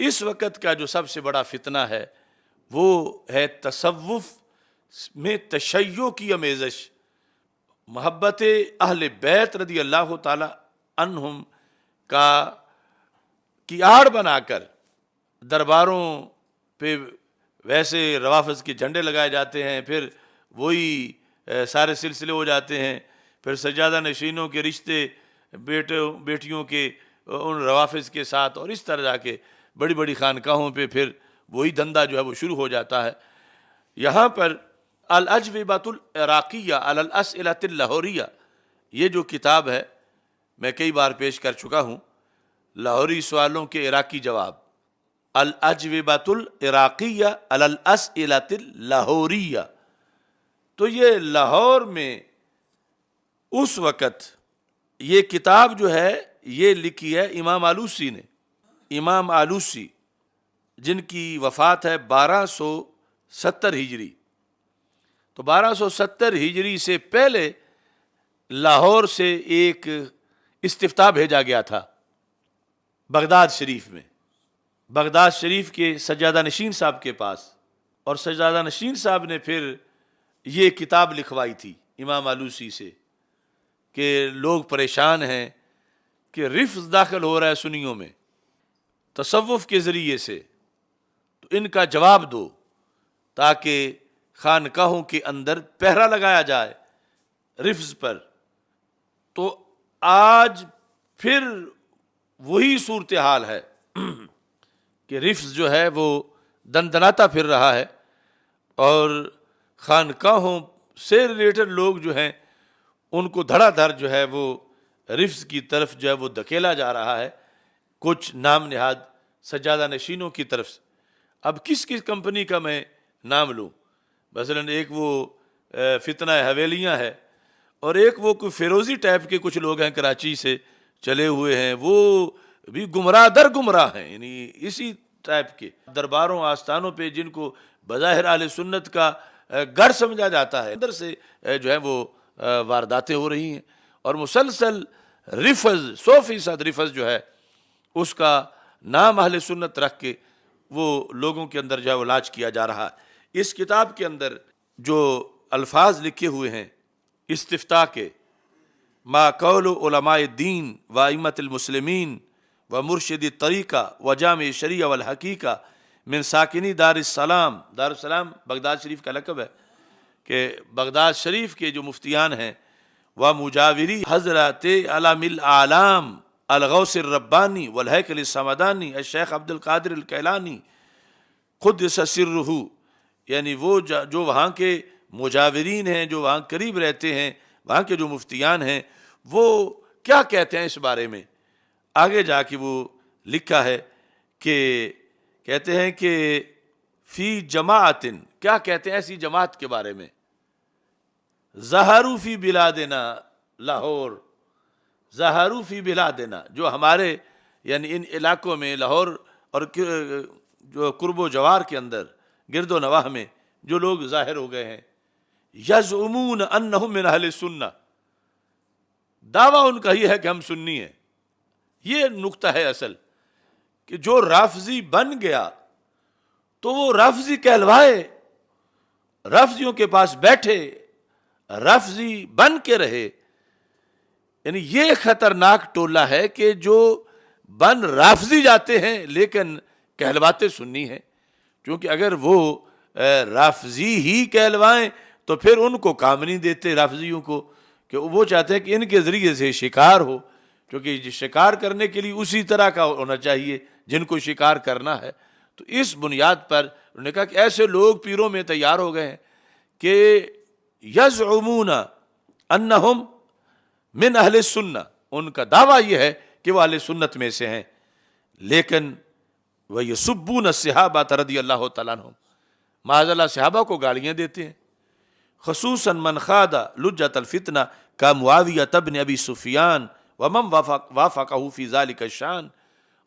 اس وقت کا جو سب سے بڑا فتنہ ہے وہ ہے تصوف میں تشیع کی آمیزش، محبت اہل بیت رضی اللہ تعالی عنہم کی آڑ بنا کر درباروں پہ ویسے روافض کے جھنڈے لگائے جاتے ہیں، پھر وہی سارے سلسلے ہو جاتے ہیں، پھر سجادہ نشینوں کے رشتے بیٹیوں کے ان روافض کے ساتھ، اور اس طرح جا کے بڑی بڑی خانقاہوں پہ پھر وہی دھندا جو ہے وہ شروع ہو جاتا ہے۔ یہاں پر الاجوبۃ العراقیہ علی الاسئلۃ اللاہوریہ، یہ جو کتاب ہے میں کئی بار پیش کر چکا ہوں، لاہوری سوالوں کے عراقی جواب، الاجوبۃ العراقیہ علی الاسئلۃ اللاہوریہ۔ تو یہ لاہور میں اس وقت یہ کتاب جو ہے یہ لکھی ہے امام آلوسی نے، امام آلوسی جن کی وفات ہے 1270 ہجری۔ تو 1270 ہجری سے پہلے لاہور سے ایک استفتاء بھیجا گیا تھا بغداد شریف میں، بغداد شریف کے سجادہ نشین صاحب کے پاس، اور سجادہ نشین صاحب نے پھر یہ کتاب لکھوائی تھی امام آلوسی سے کہ لوگ پریشان ہیں کہ رفض داخل ہو رہا ہے سنیوں میں تصوف کے ذریعے سے، تو ان کا جواب دو تاکہ خانقاہوں کے اندر پہرا لگایا جائے رفض پر۔ تو آج پھر وہی صورتحال ہے کہ رفض جو ہے وہ دندناتا پھر رہا ہے، اور خانقاہوں سے ریلیٹڈ لوگ جو ہیں ان کو دھڑا دھڑ جو ہے وہ رفض کی طرف جو ہے وہ دھکیلا جا رہا ہے، کچھ نام نہاد سجادہ نشینوں کی طرف سے۔ اب کس کس کمپنی کا میں نام لوں؟ مثلا ایک وہ فتنہ حویلیاں ہے، اور ایک وہ کوئی فیروزی ٹائپ کے کچھ لوگ ہیں کراچی سے چلے ہوئے ہیں، وہ بھی گمراہ در گمراہ ہیں، یعنی اسی ٹائپ کے درباروں آستانوں پہ جن کو بظاہر اہل سنت کا گھر سمجھا جاتا ہے، اندر سے جو ہے وہ وارداتیں ہو رہی ہیں، اور مسلسل رفض 100% رفض جو ہے اس کا نام اہل سنت رکھ کے وہ لوگوں کے اندر جو ہے وہ لاج کیا جا رہا ہے۔ اس کتاب کے اندر جو الفاظ لکھے ہوئے ہیں استفتاء کے، ما قول علماء الدین و ائمۃ المسلمین و مرشد الطریقہ و جامع شریعہ والحقیقہ من ساکنی دار السلام، دار السلام بغداد شریف کا لقب ہے کہ بغداد شریف کے جو مفتیان ہیں، و مجاوری حضرات علام الاعلام الغوث الربانی والہیکل السمدانی الشیخ عبد القادر الکیلانی قدس سرہ، یعنی وہ جو وہاں کے مجاورین ہیں، جو وہاں قریب رہتے ہیں، وہاں کے جو مفتیان ہیں، وہ کیا کہتے ہیں اس بارے میں۔ آگے جا کے وہ لکھا ہے کہ کہتے ہیں کہ فی جماعت، کیا کہتے ہیں ایسی جماعت کے بارے میں، ظہروا فی بلادنا، لاہور، ظہروا فی بلادنا، جو ہمارے یعنی ان علاقوں میں لاہور اور جو قرب و جوار کے اندر گرد و نواح میں جو لوگ ظاہر ہو گئے ہیں، یزعمون انہم من اہل السنہ، دعویٰ ان کا یہ ہے کہ ہم سنی ہیں۔ یہ نقطہ ہے اصل کہ جو رافضی بن گیا تو وہ رافضی کہلوائے، رافضیوں کے پاس بیٹھے، رافضی بن کے رہے۔ یعنی یہ خطرناک ٹولہ ہے کہ جو بن رافضی جاتے ہیں لیکن کہلواتے سنی ہیں، کیونکہ اگر وہ رافضی ہی کہلوائیں تو پھر ان کو کام نہیں دیتے رافضیوں کو، کہ وہ چاہتے ہیں کہ ان کے ذریعے سے شکار ہو، کیونکہ شکار کرنے کے لیے اسی طرح کا ہونا چاہیے جن کو شکار کرنا ہے۔ تو اس بنیاد پر انہوں نے کہا کہ ایسے لوگ پیروں میں تیار ہو گئے ہیں کہ یزعمون انہم من اہل السنہ، ان کا دعویٰ یہ ہے کہ وہ اہل سنت میں سے ہیں، لیکن وَيَسُبُّونَ الصحابہ رضی اللہ تعالیٰ عنہم، معاذ اللہ صحابہ کو گالیاں دیتے ہیں، خصوصاً من خاض لجۃ الفتنہ کا معاویہ ابن ابی سفیان ومن وافقہ فی ذلک الشان،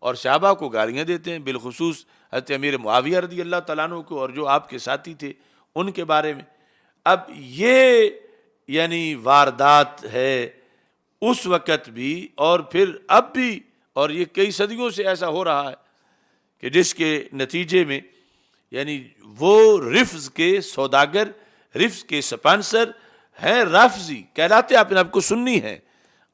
اور صحابہ کو گالیاں دیتے ہیں، بالخصوص حضرت امیر معاویہ رضی اللہ تعالیٰ عنہ کو اور جو آپ کے ساتھی تھے ان کے بارے میں۔ اب یہ یعنی واردات ہے اس وقت بھی اور پھر اب بھی، اور یہ کئی صدیوں سے ایسا ہو رہا ہے کہ جس کے نتیجے میں یعنی وہ رفض کے سوداگر، رفض کے سپانسر ہیں، رافضی کہلاتے اپنے آپ کو سنی ہیں،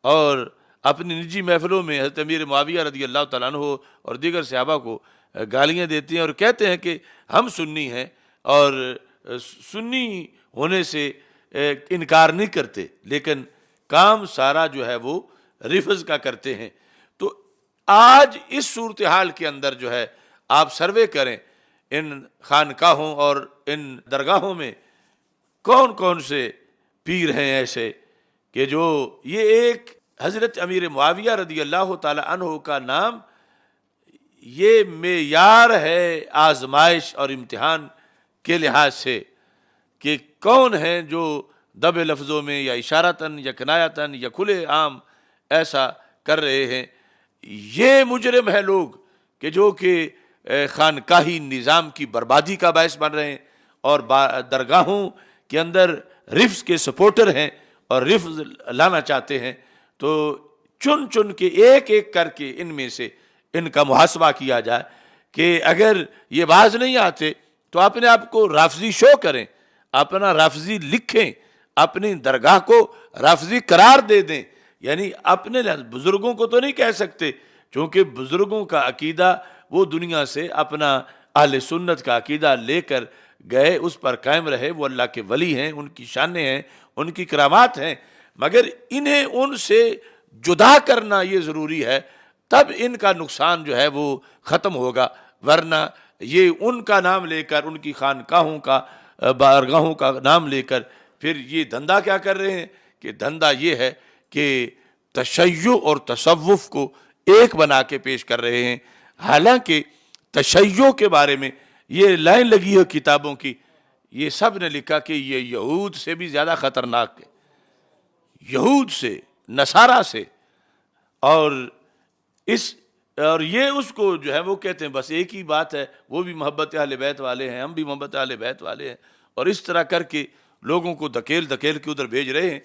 اور اپنی نجی محفلوں میں حضرت امیر معاویہ رضی اللہ تعالیٰ عنہ اور دیگر صحابہ کو گالیاں دیتے ہیں اور کہتے ہیں کہ ہم سنی ہیں، اور سنی ہونے سے انکار نہیں کرتے، لیکن کام سارا جو ہے وہ رفض کا کرتے ہیں۔ تو آج اس صورتحال کے اندر جو ہے آپ سروے کریں ان خانقاہوں اور ان درگاہوں میں کون کون سے پیر ہیں ایسے کہ جو یہ ایک حضرت امیر معاویہ رضی اللہ تعالی عنہ کا نام یہ معیار ہے آزمائش اور امتحان کے لحاظ سے کہ کون ہیں جو دب لفظوں میں یا اشارتاً یا کنایتاً یا کھلے عام ایسا کر رہے ہیں۔ یہ مجرم ہے لوگ کہ جو کہ خانقاہی نظام کی بربادی کا باعث بن رہے ہیں اور درگاہوں کے اندر رفض کے سپورٹر ہیں اور رفض لانا چاہتے ہیں۔ تو چن چن کے ایک ایک کر کے ان میں سے ان کا محاسبہ کیا جائے کہ اگر یہ باز نہیں آتے تو اپنے آپ کو رافضی شو کریں، اپنا رافضی لکھیں، اپنی درگاہ کو رافضی قرار دے دیں، یعنی اپنے بزرگوں کو تو نہیں کہہ سکتے چونکہ بزرگوں کا عقیدہ وہ دنیا سے اپنا اہل سنت کا عقیدہ لے کر گئے، اس پر قائم رہے، وہ اللہ کے ولی ہیں، ان کی شانیں ہیں، ان کی کرامات ہیں، مگر انہیں ان سے جدا کرنا یہ ضروری ہے، تب ان کا نقصان جو ہے وہ ختم ہوگا، ورنہ یہ ان کا نام لے کر، ان کی خانقاہوں کا بارگاہوں کا نام لے کر پھر یہ دھندا کیا کر رہے ہیں کہ دھندا یہ ہے کہ تشیع اور تصوف کو ایک بنا کے پیش کر رہے ہیں۔ حالانکہ تشیع کے بارے میں یہ لائن لگی ہے کتابوں کی، یہ سب نے لکھا کہ یہ یہود سے بھی زیادہ خطرناک ہے، یہود سے، نصارہ سے، اور یہ اس کو جو ہے وہ کہتے ہیں بس ایک ہی بات ہے، وہ بھی محبت اہل بیت والے ہیں، ہم بھی محبت اہل بیت والے ہیں، اور اس طرح کر کے لوگوں کو دھکیل دھکیل کے ادھر بھیج رہے ہیں۔